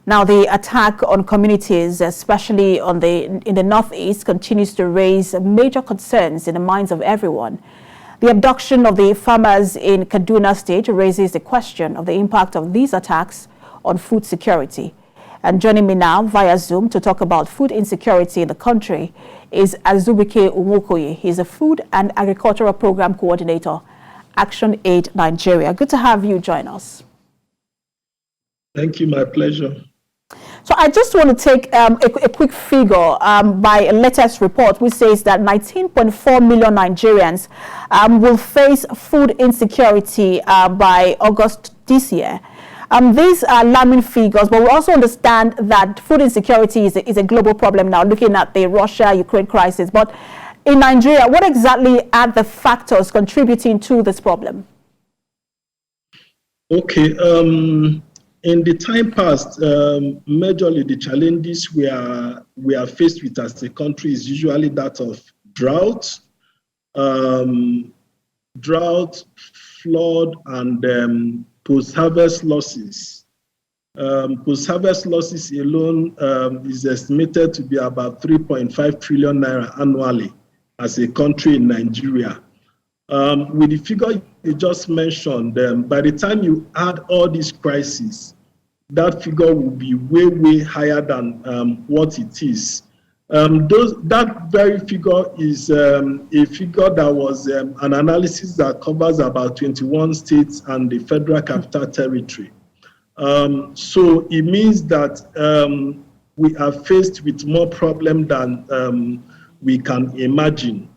Now, the attack on communities, especially in the Northeast, continues to raise major concerns in the minds of everyone. The abduction of the farmers in Kaduna State raises the question of the impact of these attacks on food security. And joining me now via Zoom to talk about food insecurity in the country is Azubike Nwokoye. He's a Food and Agricultural Program Coordinator, ActionAid Nigeria. Good to have you join us. Thank you, my pleasure. So I just want to take a quick figure by a latest report which says that 19.4 million Nigerians will face food insecurity by August this year. These are alarming figures, but we also understand that food insecurity is a global problem now, looking at the Russia-Ukraine crisis. But in Nigeria, what exactly are the factors contributing to this problem? Okay. In the time past, majorly the challenges we are faced with as a country is usually that of drought, flood, and post-harvest losses. Post-harvest losses alone is estimated to be about 3.5 trillion naira annually as a country in Nigeria. With the figure you just mentioned, by the time you add all these crises, that figure will be way, way higher than what it is. That very figure is a figure that was an analysis that covers about 21 states and the Federal Capital Territory. So it means that we are faced with more problem than we can imagine.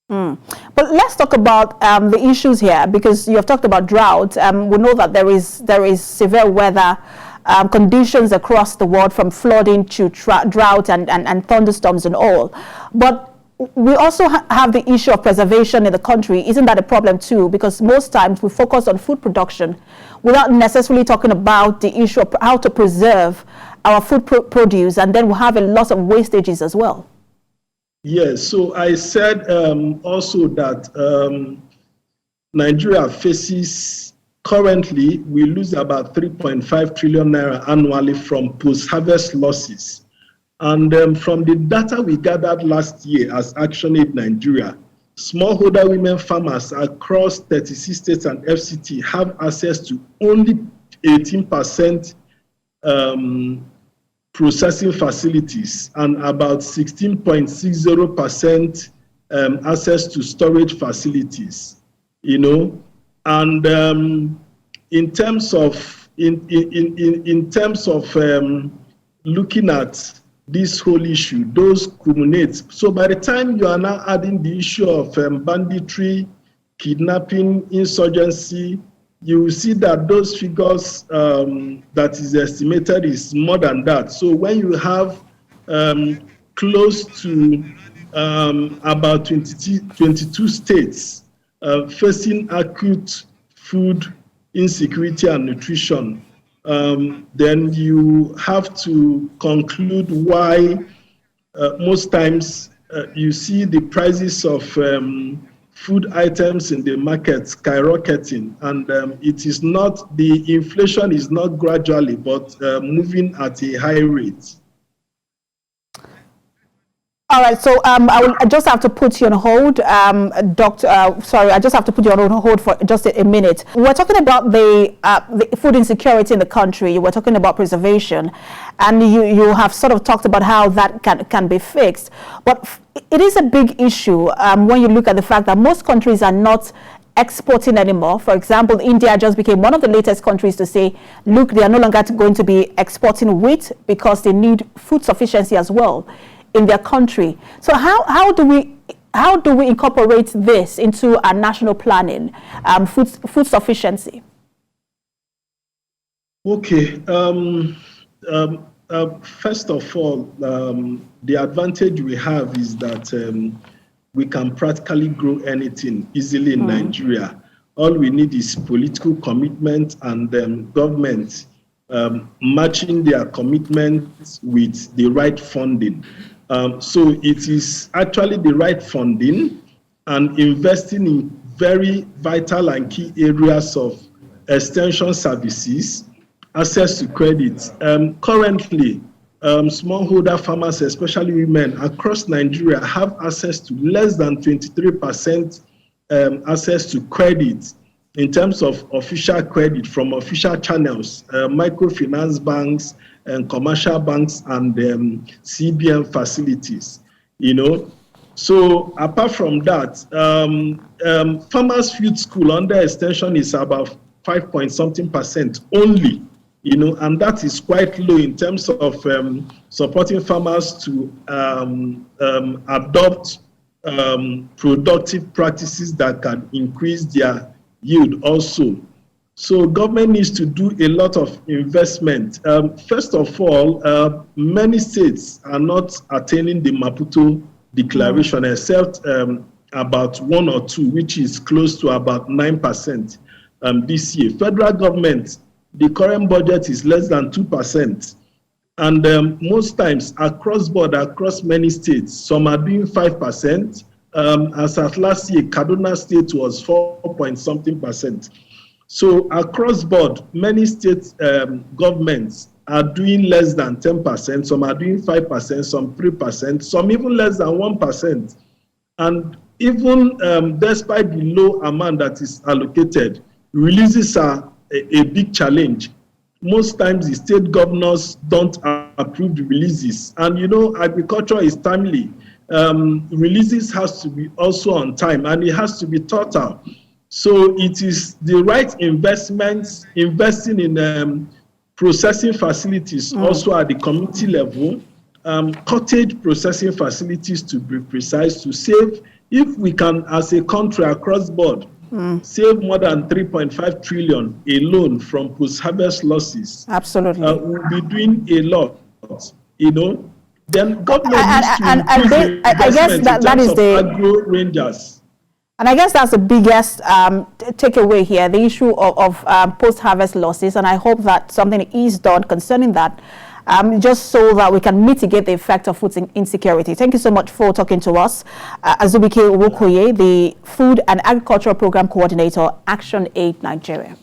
But let's talk about the issues here, because you have talked about drought. We know that there is severe weather conditions across the world, from flooding to drought and thunderstorms and all. But we also have the issue of preservation in the country. Isn't that a problem too? Because most times we focus on food production without necessarily talking about the issue of how to preserve our food produce, and then we have a lot of wastages as well. Yes, so I said also that Nigeria faces, currently, we lose about 3.5 trillion naira annually from post-harvest losses. And from the data we gathered last year as ActionAid Nigeria, smallholder women farmers across 36 states and FCT have access to only 18% processing facilities and about 16.60% access to storage facilities, and in terms of looking at this whole issue, those culminate. So by the time you are now adding the issue of banditry, kidnapping, insurgency, you will see that those figures that is estimated is more than that. So when you have close to about 22 states facing acute food insecurity and nutrition, then you have to conclude why most times you see the prices of food items in the market skyrocketing, and it is not, the inflation is not gradually, but moving at a high rate. All right, so I just have to put you on hold, Doctor. Sorry, I just have to put you on hold for just a minute. We're talking about the food insecurity in the country. We're talking about preservation, and you have sort of talked about how that can be fixed. But it is a big issue when you look at the fact that most countries are not exporting anymore. For example, India just became one of the latest countries to say, look, they are no longer going to be exporting wheat because they need food sufficiency as well in their country. So how do we incorporate this into our national planning, food sufficiency? Okay. First of all, the advantage we have is that we can practically grow anything easily in Nigeria. All we need is political commitment and government matching their commitments with the right funding. So it is actually the right funding and investing in very vital and key areas of extension services access to credit. Currently, smallholder farmers, especially women across Nigeria, have access to less than 23% access to credit in terms of official credit from official channels, microfinance banks and commercial banks and CBN facilities, you know. So apart from that, Farmers Field School under extension is about 5-point-something% only, you know, and that is quite low in terms of supporting farmers to adopt productive practices that can increase their yield also. So government needs to do a lot of investment. First of all, many states are not attaining the Maputo Declaration, except about 1 or 2, which is close to about 9% this year. Federal government, the current budget is less than 2%. And most times across board, across many states, some are doing 5%. As at last year, Kaduna State was 4-point-something%. So across board, many state governments are doing less than 10%, some are doing 5%, some 3%, some even less than 1%. And even despite the low amount that is allocated, releases are a big challenge. Most times the state governors don't approve the releases. And you know, agriculture is timely. Releases has to be also on time, and it has to be total. So it is the right investments, investing in processing facilities also at the community level, cottage processing facilities to be precise, to save, if we can as a country across board, save more than 3.5 trillion alone from post-harvest losses. Absolutely. We'll be doing a lot, you know. Then government needs to increase I guess that is the agro rangers. And I guess that's the biggest takeaway here, the issue of post-harvest losses. And I hope that something is done concerning that, just so that we can mitigate the effect of food insecurity. Thank you so much for talking to us. Azubike Nwokoye, the Food and Agricultural Program Coordinator, ActionAid Nigeria.